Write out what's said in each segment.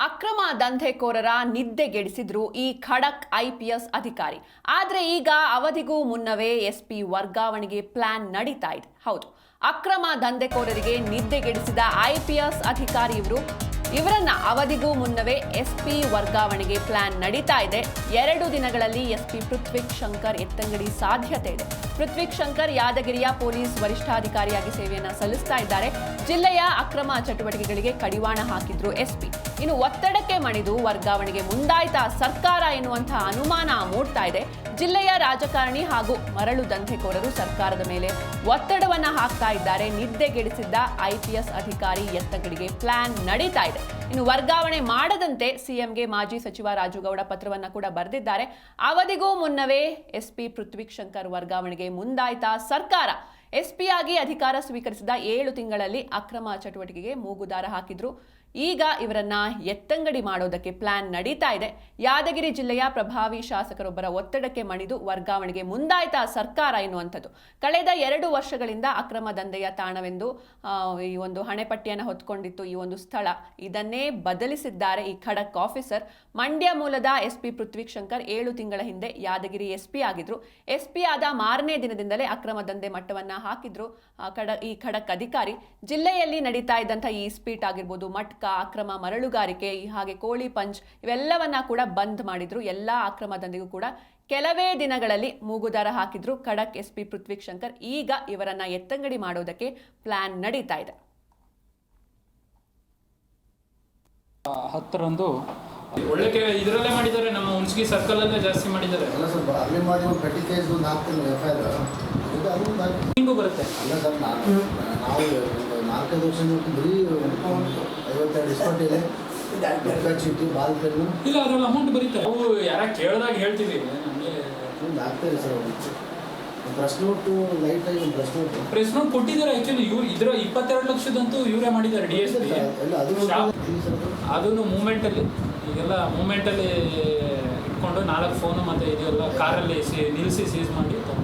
ಅಕ್ರಮ ದಂಧೆಕೋರರ ನಿದ್ದೆಗೆಡಿಸಿದ್ರು ಈ ಖಡಕ್ ಐಪಿಎಸ್ ಅಧಿಕಾರಿ. ಆದ್ರೆ ಈಗ ಅವಧಿಗೂ ಮುನ್ನವೇ ಎಸ್ಪಿ ವರ್ಗಾವಣೆಗೆ ಪ್ಲಾನ್ ನಡೀತಾ ಇದೆ. ಹೌದು, ಅಕ್ರಮ ದಂಧೆಕೋರರಿಗೆ ನಿದ್ದೆಗೆಡಿಸಿದ ಐಪಿಎಸ್ ಅಧಿಕಾರಿ ಇವರನ್ನ ಅವಧಿಗೂ ಮುನ್ನವೇ ಎಸ್ಪಿ ವರ್ಗಾವಣೆಗೆ ಪ್ಲಾನ್ ನಡೀತಾ ಇದೆ. 2 ದಿನಗಳಲ್ಲಿ ಎಸ್ಪಿ ಪೃಥ್ವಿಕ್ ಶಂಕರ್ ಎತ್ತಂಗಡಿ ಸಾಧ್ಯತೆ ಇದೆ. ಪೃಥ್ವಿಕ್ ಶಂಕರ್ ಯಾದಗಿರಿಯ ಪೊಲೀಸ್ ವರಿಷ್ಠಾಧಿಕಾರಿಯಾಗಿ ಸೇವೆಯನ್ನ ಸಲ್ಲಿಸ್ತಾ ಇದ್ದಾರೆ. ಜಿಲ್ಲೆಯ ಅಕ್ರಮ ಚಟುವಟಿಕೆಗಳಿಗೆ ಕಡಿವಾಣ ಹಾಕಿದ್ರು ಎಸ್ಪಿ. ಇನ್ನು ಒತ್ತಡಕ್ಕೆ ಮಣಿದು ವರ್ಗಾವಣೆಗೆ ಮುಂದಾಯ್ತಾ ಸರ್ಕಾರ ಎನ್ನುವಂತಹ ಅನುಮಾನ ಮೂಡ್ತಾ ಇದೆ. ಜಿಲ್ಲೆಯ ರಾಜಕಾರಣಿ ಹಾಗೂ ಮರಳು ದಂಧೆಕೋರರು ಸರ್ಕಾರದ ಮೇಲೆ ಒತ್ತಡವನ್ನ ಹಾಕ್ತಾ ಇದ್ದಾರೆ. ನಿದ್ದೆಗೆಡಿಸಿದ್ದ ಐಪಿಎಸ್ ಅಧಿಕಾರಿ ಎತ್ತಂಗಡಿಗೆ ಪ್ಲಾನ್ ನಡೀತಾ ಇದೆ. ಇನ್ನು ವರ್ಗಾವಣೆ ಮಾಡದಂತೆ ಸಿಎಂಗೆ ಮಾಜಿ ಸಚಿವ ರಾಜುಗೌಡ ಪತ್ರವನ್ನ ಕೂಡ ಬರೆದಿದ್ದಾರೆ. ಅವಧಿಗೂ ಮುನ್ನವೇ ಎಸ್ಪಿ ಪೃಥ್ವಿಕ್ ಶಂಕರ್ ವರ್ಗಾವಣೆಗೆ ಮುಂದಾಯ್ತಾ ಸರ್ಕಾರ. ಎಸ್ಪಿ ಆಗಿ ಅಧಿಕಾರ ಸ್ವೀಕರಿಸಿದ 7 ತಿಂಗಳಲ್ಲಿ ಅಕ್ರಮ ಚಟುವಟಿಕೆಗೆ ಮೂಗುದಾರ ಹಾಕಿದ್ರು. ಈಗ ಇವರನ್ನ ಎತ್ತಂಗಡಿ ಮಾಡೋದಕ್ಕೆ ಪ್ಲಾನ್ ನಡೀತಾ ಇದೆ. ಯಾದಗಿರಿ ಜಿಲ್ಲೆಯ ಪ್ರಭಾವಿ ಶಾಸಕರೊಬ್ಬರ ಒತ್ತಡಕ್ಕೆ ಮಣಿದು ವರ್ಗಾವಣೆಗೆ ಮುಂದಾಯ್ತಾ ಸರ್ಕಾರ ಎನ್ನುವಂಥದ್ದು. ಕಳೆದ 2 ವರ್ಷಗಳಿಂದ ಅಕ್ರಮ ದಂಧೆಯ ತಾಣವೆಂದು ಈ ಒಂದು ಹಣೆಪಟ್ಟಿಯನ್ನು ಹೊತ್ಕೊಂಡಿತ್ತು ಈ ಒಂದು ಸ್ಥಳ. ಇದನ್ನೇ ಬದಲಿಸಿದ್ದಾರೆ ಈ ಖಡಕ್ ಆಫೀಸರ್. ಮಂಡ್ಯ ಮೂಲದ ಎಸ್ಪಿ ಪೃಥ್ವಿಕ್ ಶಂಕರ್ 7 ತಿಂಗಳ ಹಿಂದೆ ಯಾದಗಿರಿ ಎಸ್ಪಿ ಆಗಿದ್ರು. ಎಸ್ಪಿ ಆದ ಮಾರನೇ ದಿನದಿಂದಲೇ ಅಕ್ರಮ ದಂಧೆ ಮಟ್ಟವನ್ನ ಹಾಕಿದ್ರು ಈ ಖಡಕ್ ಅಧಿಕಾರಿ. ಜಿಲ್ಲೆಯಲ್ಲಿ ನಡೀತಾ ಇದ್ದಂಥ ಈ ಸ್ಪೀಟ್ ಆಗಿರ್ಬೋದು, ಮಟ್ಕ, ಅಕ್ರಮ ಮರಳುಗಾರಿಕೆ, ಹಾಗೆ ಕೋಳಿ ಪಂಚ್ ಇವೆಲ್ಲವನ್ನ ಕೂಡ ಬಂದ್ ಮಾಡಿದ್ರು. ಎಲ್ಲಾ ಅಕ್ರಮ ದಂಧೆಗೂ ಕೂಡ ಕೆಲವೇ ದಿನಗಳಲ್ಲಿ ಮೂಗುದಾರ ಹಾಕಿದ್ರು ಖಡಕ್ ಎಸ್ಪಿ ಪೃಥ್ವಿಕ್ ಶಂಕರ್. ಈಗ ಇವರನ್ನ ಎತ್ತಂಗಡಿ ಮಾಡೋದಕ್ಕೆ ಪ್ಲಾನ್ ನಡೀತಾ ಇದೆ. 10ರಂದು ಒಳ್ಳೆ ಇದರಲ್ಲೇ ಮಾಡಿದ್ದಾರೆ. ನಮ್ಮ ಹುಣಸಗಿ ಸರ್ಕಲ್ ಅಲ್ಲೇ ಜಾಸ್ತಿ ಮಾಡಿದ್ದಾರೆ. ಅಲ್ಲ ಸರ್, ಅಲ್ಲಿ ಮಾಡಿ ಒಂದು ಕಟ್ಟಿ ಕೇಸ್ ಒಂದು ಹಾಕ್ತೀನಿ ಎಫ್ಐಆರ್ ಹಿಂಗೂ ಬರುತ್ತೆ. ಅಲ್ಲ ಸರ್, ನಾವು 4-5 ವರ್ಷ ಬರೀ 52 ಡಿಸ್ಕೌಂಟ್ ಇದೆ. ಚೀಟಿ ಬಾಲ್ ಪೆನ್ನು ಇಲ್ಲ, ಅದ್ರಲ್ಲಿ ಅಮೌಂಟ್ ಬರೀತಾರೆ. ನಾವು ಯಾರ ಕೇಳಿದಾಗ ಹೇಳ್ತೀವಿ. ನಮಗೆ ಆಗ್ತಾಯಿದೆ ಸರ್. ಪ್ರೆಸ್ ನೋಟು ಲೈಟ್ ಆಗಿ ಒಂದು ಪ್ರೆಸ್ ನೋಟ್ ಕೊಟ್ಟಿದ್ದಾರೆ. ಆ್ಯಕ್ಚುಲಿ ಇದರ 22 ಲಕ್ಷದಂತೂ ಇವರೇ ಮಾಡಿದ್ದಾರೆ DSP. ಅದನ್ನು ಮೂಮೆಂಟಲ್ಲಿ ಈಗೆಲ್ಲ ಮೂಮೆಂಟಲ್ಲಿ ಇಟ್ಕೊಂಡು 4 ಫೋನು ಮತ್ತು ಇದೆಲ್ಲ ಕಾರಲ್ಲಿ ನಿಲ್ಲಿಸಿ ಸೀಸ್ ಮಾಡಿ ತಗೊಂಡು.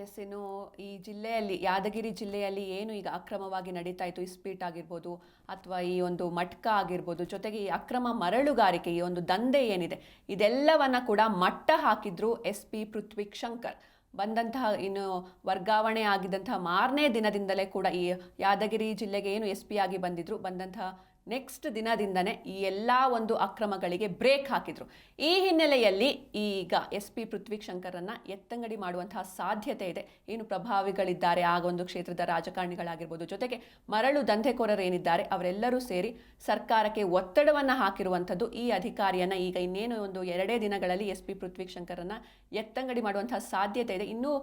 ಎಸ್, ಇನ್ನು ಈ ಜಿಲ್ಲೆಯಲ್ಲಿ ಯಾದಗಿರಿ ಜಿಲ್ಲೆಯಲ್ಲಿ ಏನು ಈಗ ಅಕ್ರಮವಾಗಿ ನಡೀತಾ ಇತ್ತು, ಇಸ್ಪೀಟ್ ಆಗಿರ್ಬೋದು ಅಥವಾ ಈ ಒಂದು ಮಟ್ಕ ಆಗಿರ್ಬೋದು, ಜೊತೆಗೆ ಈ ಅಕ್ರಮ ಮರಳುಗಾರಿಕೆ, ಈ ಒಂದು ದಂಧೆ ಏನಿದೆ ಇದೆಲ್ಲವನ್ನ ಕೂಡ ಮಟ್ಟ ಹಾಕಿದ್ರು ಎಸ್ಪಿ ಪೃಥ್ವಿಕ್ ಶಂಕರ್. ಬಂದಂತಹ ಇನ್ನು ವರ್ಗಾವಣೆ ಆಗಿದ್ದಂತಹ ಮಾರನೇ ದಿನದಿಂದಲೇ ಕೂಡ ಈ ಯಾದಗಿರಿ ಜಿಲ್ಲೆಗೆ ಏನು ಎಸ್ಪಿ ಆಗಿ ಬಂದಂತಹ ನೆಕ್ಸ್ಟ್ ದಿನದಿಂದನೇ ಈ ಎಲ್ಲ ಒಂದು ಅಕ್ರಮಗಳಿಗೆ ಬ್ರೇಕ್ ಹಾಕಿದ್ರು. ಈ ಹಿನ್ನೆಲೆಯಲ್ಲಿ ಈಗ ಎಸ್ಪಿ ಪೃಥ್ವಿಕ್ ಶಂಕರನ್ನ ಎತ್ತಂಗಡಿ ಮಾಡುವಂತಹ ಸಾಧ್ಯತೆ ಇದೆ. ಏನು ಪ್ರಭಾವಿಗಳಿದ್ದಾರೆ ಆ ಒಂದು ಕ್ಷೇತ್ರದ ರಾಜಕಾರಣಿಗಳಾಗಿರ್ಬೋದು, ಜೊತೆಗೆ ಮರಳು ದಂಧೆಕೋರರು ಏನಿದ್ದಾರೆ ಅವರೆಲ್ಲರೂ ಸೇರಿ ಸರ್ಕಾರಕ್ಕೆ ಒತ್ತಡವನ್ನ ಹಾಕಿರುವಂಥದ್ದು. ಈ ಅಧಿಕಾರಿಯನ್ನ ಈಗ ಇನ್ನೇನು ಒಂದು 2 ದಿನಗಳಲ್ಲಿ ಎಸ್ಪಿ ಪೃಥ್ವಿಕ್ ಶಂಕರನ್ನ ಎತ್ತಂಗಡಿ ಮಾಡುವಂತಹ ಸಾಧ್ಯತೆ ಇದೆ. ಇನ್ನೂ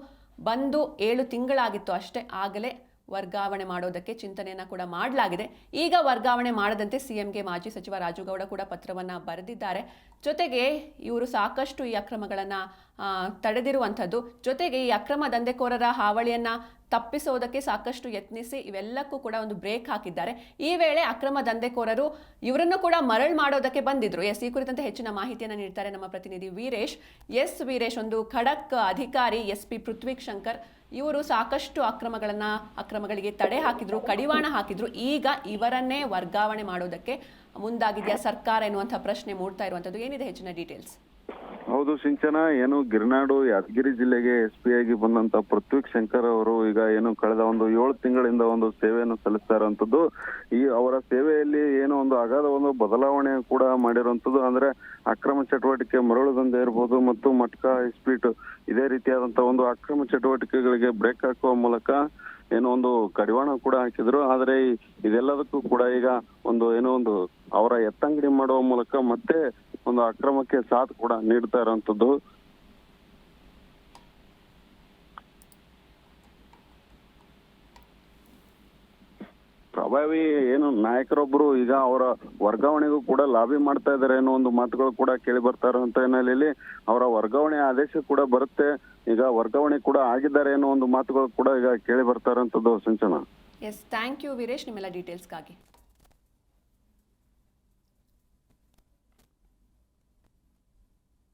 ಬಂದು 7 ತಿಂಗಳಾಗಿತ್ತು ಅಷ್ಟೇ, ಆಗಲೇ ವರ್ಗಾವಣೆ ಮಾಡೋದಕ್ಕೆ ಚಿಂತನೆಯನ್ನ ಕೂಡ ಮಾಡಲಾಗಿದೆ. ಈಗ ವರ್ಗಾವಣೆ ಮಾಡದಂತೆ ಸಿಎಂಗೆ ಮಾಜಿ ಸಚಿವ ರಾಜುಗೌಡ ಕೂಡ ಪತ್ರವನ್ನ ಬರೆದಿದ್ದಾರೆ. ಜೊತೆಗೆ ಇವರು ಸಾಕಷ್ಟು ಈ ಅಕ್ರಮಗಳನ್ನ ತಡೆದಿರುವಂಥದ್ದು, ಜೊತೆಗೆ ಈ ಅಕ್ರಮ ದಂಧೆಕೋರರ ಹಾವಳಿಯನ್ನ ತಪ್ಪಿಸೋದಕ್ಕೆ ಸಾಕಷ್ಟು ಯತ್ನಿಸಿ ಇವೆಲ್ಲಕ್ಕೂ ಕೂಡ ಒಂದು ಬ್ರೇಕ್ ಹಾಕಿದ್ದಾರೆ. ಈ ವೇಳೆ ಅಕ್ರಮ ದಂಧೆಕೋರರು ಇವರನ್ನು ಕೂಡ ಮರಳು ಮಾಡೋದಕ್ಕೆ ಬಂದಿದ್ರು. ಈ ಕುರಿತಂತೆ ಹೆಚ್ಚಿನ ಮಾಹಿತಿಯನ್ನು ನೀಡ್ತಾರೆ ನಮ್ಮ ಪ್ರತಿನಿಧಿ ವೀರೇಶ್. ವೀರೇಶ್, ಒಂದು ಖಡಕ್ ಅಧಿಕಾರಿ ಎಸ್ಪಿ ಪೃಥ್ವಿಕ್ ಶಂಕರ್ ಇವರು ಸಾಕಷ್ಟು ಅಕ್ರಮಗಳಿಗೆ ತಡೆ ಹಾಕಿದ್ರು, ಕಡಿವಾಣ ಹಾಕಿದ್ರು. ಈಗ ಇವರನ್ನೇ ವರ್ಗಾವಣೆ ಮಾಡೋದಕ್ಕೆ ಮುಂದಾಗಿದೆಯಾ ಸರ್ಕಾರ ಎನ್ನುವಂಥ ಪ್ರಶ್ನೆ ಮೂಡ್ತಾ ಇರುವಂಥದ್ದು. ಏನಿದೆ ಹೆಚ್ಚಿನ ಡೀಟೇಲ್ಸ್? ಹೌದು ಸಿಂಚನ, ಏನು ಗಿರ್ನಾಡು ಯಾದಗಿರಿ ಜಿಲ್ಲೆಗೆ ಎಸ್ಪಿ ಆಗಿ ಬಂದಂತ ಪೃಥ್ವಿಕ್ ಶಂಕರ್ ಅವರು ಈಗ ಏನು ಕಳೆದ ಒಂದು 7 ತಿಂಗಳಿಂದ ಒಂದು ಸೇವೆಯನ್ನು ಸಲ್ಲಿಸ್ತಾ ಇರುವಂತದ್ದು. ಈ ಅವರ ಸೇವೆಯಲ್ಲಿ ಏನೋ ಒಂದು ಅಗಾಧ ಒಂದು ಬದಲಾವಣೆ ಕೂಡ ಮಾಡಿರುವಂತದ್ದು. ಅಂದ್ರೆ ಅಕ್ರಮ ಚಟುವಟಿಕೆ, ಮರಳು ದಂಧೆ ಇರ್ಬೋದು ಮತ್ತು ಮಟ್ಕ, ಇಸ್ಪೀಟ್ ಇದೇ ರೀತಿಯಾದಂತ ಒಂದು ಅಕ್ರಮ ಚಟುವಟಿಕೆಗಳಿಗೆ ಬ್ರೇಕ್ ಹಾಕುವ ಮೂಲಕ ಏನೋ ಒಂದು ಕಡಿವಾಣ ಕೂಡ ಹಾಕಿದ್ರು. ಆದ್ರೆ ಇದೆಲ್ಲದಕ್ಕೂ ಕೂಡ ಈಗ ಒಂದು ಅವರ ಎತ್ತಂಗಡಿ ಮಾಡುವ ಮೂಲಕ ಮತ್ತೆ ಒಂದು ಅಕ್ರಮಕ್ಕೆ ಸಾಥ್ ಕೂಡ ನೀಡ್ತಾ ಇರುವಂತದ್ದು. ಪ್ರಭಾವಿ ಏನು ನಾಯಕರೊಬ್ರು ಈಗ ಅವರ ವರ್ಗಾವಣೆಗೂ ಕೂಡ ಲಾಬಿ ಮಾಡ್ತಾ ಇದ್ದಾರೆ ಅನ್ನೋ ಒಂದು ಮಾತುಗಳು ಕೂಡ ಕೇಳಿ ಬರ್ತಾ ಇರುವಂತ ಹಿನ್ನೆಲೆಯಲ್ಲಿ ಅವರ ವರ್ಗಾವಣೆ ಆದೇಶ ಕೂಡ ಬರುತ್ತೆ. ಈಗ ವರ್ಗಾವಣೆ ಕೂಡ ಆಗಿದ್ದಾರೆ ಅನ್ನೋ ಒಂದು ಮಾತುಗಳು ಕೂಡ ಈಗ ಕೇಳಿ ಬರ್ತಾ ಇರುವಂತದ್ದು ಸಿಂಚನ. ಎಸ್, ಥ್ಯಾಂಕ್ ಯು ವೀರೇಶ್ ನಿಮ್ಮೆಲ್ಲ ಡೀಟೇಲ್ಸ್ಗಾಗಿ.